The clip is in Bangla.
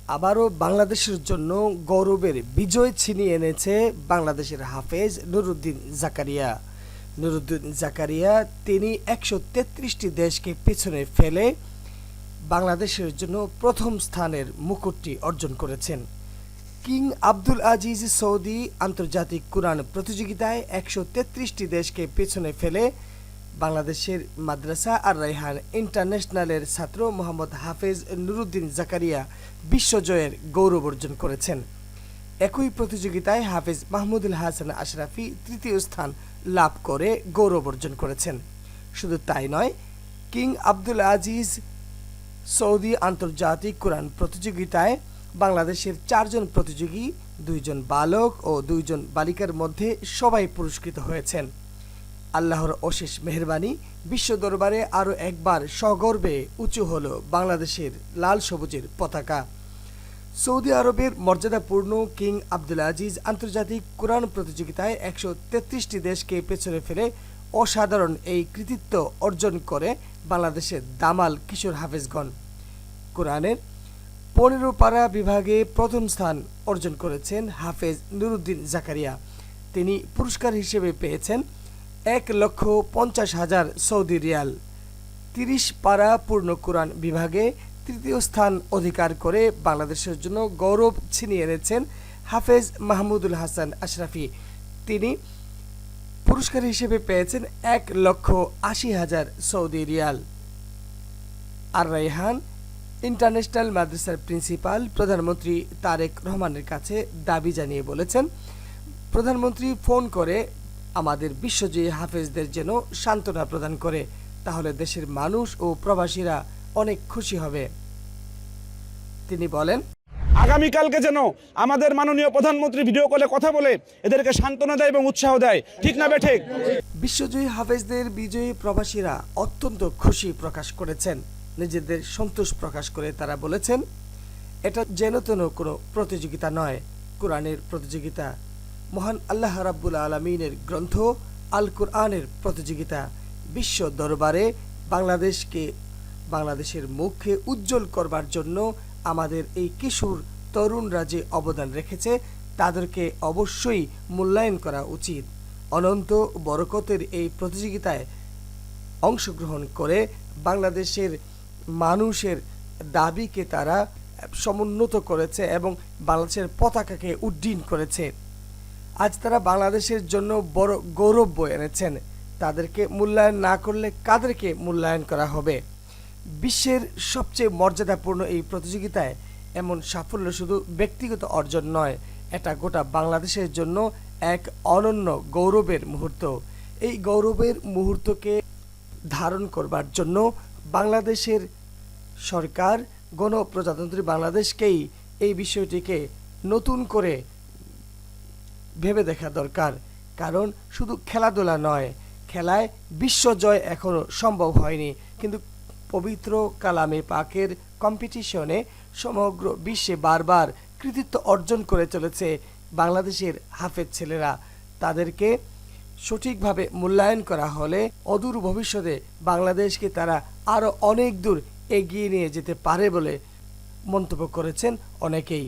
আবারও বাংলাদেশের জন্য গৌরবের বিজয় ছিনিয়ে এনেছে বাংলাদেশের হাফেজ নুরুদ্দিন জাকারিয়া। নুরুদ্দিন জাকারিয়া তিনি ১৩৩টি দেশকে পেছনে ফেলে বাংলাদেশের জন্য প্রথম স্থানের মুকুটটি অর্জন করেছেন। কিং আব্দুল আজিজ সৌদি আন্তর্জাতিক কুরআন প্রতিযোগিতায় ১৩৩টি দেশকে পেছনে ফেলে বাংলাদেশের মাদ্রাসা আর রায়হান ইন্টারন্যাশনালের ছাত্র মোহাম্মদ হাফেজ নুরুদ্দিন জাকারিয়া বিশ্বজয়ের গৌরব অর্জন করেছেন। একই প্রতিযোগিতায় হাফেজ মাহমুদুল হাসান আশরাফি তৃতীয় স্থান লাভ করে গৌরব অর্জন করেছেন। শুধু তাই নয়, কিং আব্দুল আজিজ সৌদি আন্তর্জাতিক কুরআন প্রতিযোগিতায় বাংলাদেশের ৪ জন প্রতিযোগী, ২ জন বালক ও ২ জন বালিকার মধ্যে সবাই পুরস্কৃত হয়েছেন। আল্লাহর অশেষ মেহেরবানি, বিশ্ব দরবারে আরও একবার সগর্বে উঁচু হল বাংলাদেশের লাল সবুজের পতাকা। সৌদি আরবের মর্যাদাপূর্ণ কিং আব্দুল আজিজ আন্তর্জাতিক কুরআন প্রতিযোগিতায় ১৩৩টি দেশকে পেছনে ফেলে অসাধারণ এই কৃতিত্ব অর্জন করে বাংলাদেশের দামাল কিশোর হাফেজগণ। কোরআনের ১৫ পারা বিভাগে প্রথম স্থান অর্জন করেছেন হাফেজ নুরুদ্দিন জাকারিয়া। তিনি পুরস্কার হিসেবে পেয়েছেন ১,৫০,০০০ সৌদি রিয়াল। ৩০ পারা পূর্ণ কোরআন বিভাগে তৃতীয় স্থান অধিকার করে বাংলাদেশের জন্য গৌরব ছিনিয়ে এনেছেন হাফেজ মাহমুদুল হাসান আশরাফি। তিনি পুরস্কার হিসেবে পেয়েছেন ১,৮০,০০০ সৌদি রিয়াল। আর রায়হান ইন্টারন্যাশনাল মাদ্রাসার প্রিন্সিপাল প্রধানমন্ত্রী তারেক রহমানের কাছে দাবি জানিয়ে বলেছেন, প্রধানমন্ত্রী ফোন করে আমাদের বিশ্বজয়ী হাফেজদের যেন সান্ত্বনা প্রদান করে, তাহলে দেশের মানুষ ও প্রবাসীরা অনেক খুশি হবে। তিনি বলেন, আগামীকালকে যেন আমাদের মাননীয় প্রধানমন্ত্রী ভিডিও কলে কথা বলে এদেরকে সান্ত্বনা দেয় এবং উৎসাহ দেয়, ঠিক না বেঠিক? বিশ্বজয়ী হাফেজদের বিজয়ী প্রবাসীরা অত্যন্ত খুশি প্রকাশ করেছেন। নিজেদের সন্তোষ প্রকাশ করে তারা বলেছেন, এটা যেন তেন কোনো প্রতিযোগিতা নয়, কোরআনের প্রতিযোগিতা, মহান আল্লাহ রাব্বুল আলামিনের গ্রন্থ আল কোরআনের প্রতিযোগিতা। বিশ্ব দরবারে বাংলাদেশের মুখে উজ্জ্বল করবার জন্য আমাদের এই কিশোর তরুণরা যে অবদান রেখেছে তাদেরকে অবশ্যই মূল্যায়ন করা উচিত। অনন্ত বরকতের এই প্রতিযোগিতায় অংশগ্রহণ করে বাংলাদেশের মানুষের দাবিকে তারা সমুন্নত করেছে এবং বাংলাদেশের পতাকাকে উড্ডীন করেছে। আজ তারা বাংলাদেশের জন্য বড় গৌরব বয়ে এনেছেন। তাদেরকে মূল্যায়ন না করলে কাদেরকে মূল্যায়ন করা হবে? বিশ্বের সবচেয়ে মর্যাদাপূর্ণ এই প্রতিযোগিতায় এমন সাফল্য শুধু ব্যক্তিগত অর্জন নয়, এটা গোটা বাংলাদেশের জন্য এক অনন্য গৌরবের মুহূর্ত। এই গৌরবের মুহূর্তকে ধারণ করবার জন্য বাংলাদেশের সরকার, গণপ্রজাতন্ত্রী বাংলাদেশকেই এই বিষয়টিকে নতুন করে ভেবে দেখা দরকার। কারণ শুধু খেলাধুলা নয়, খেলায় বিশ্বজয় এখনও সম্ভব হয়নি, কিন্তু পবিত্র কালামে পাকের কম্পিটিশনে সমগ্র বিশ্বে বারবার কৃতিত্ব অর্জন করে চলেছে বাংলাদেশের হাফেজ ছেলেরা। তাদেরকে সঠিকভাবে মূল্যায়ন করা হলে অদূর ভবিষ্যতে বাংলাদেশকে তারা আরও অনেক দূর এগিয়ে নিয়ে যেতে পারে বলে মন্তব্য করেছেন অনেকেই।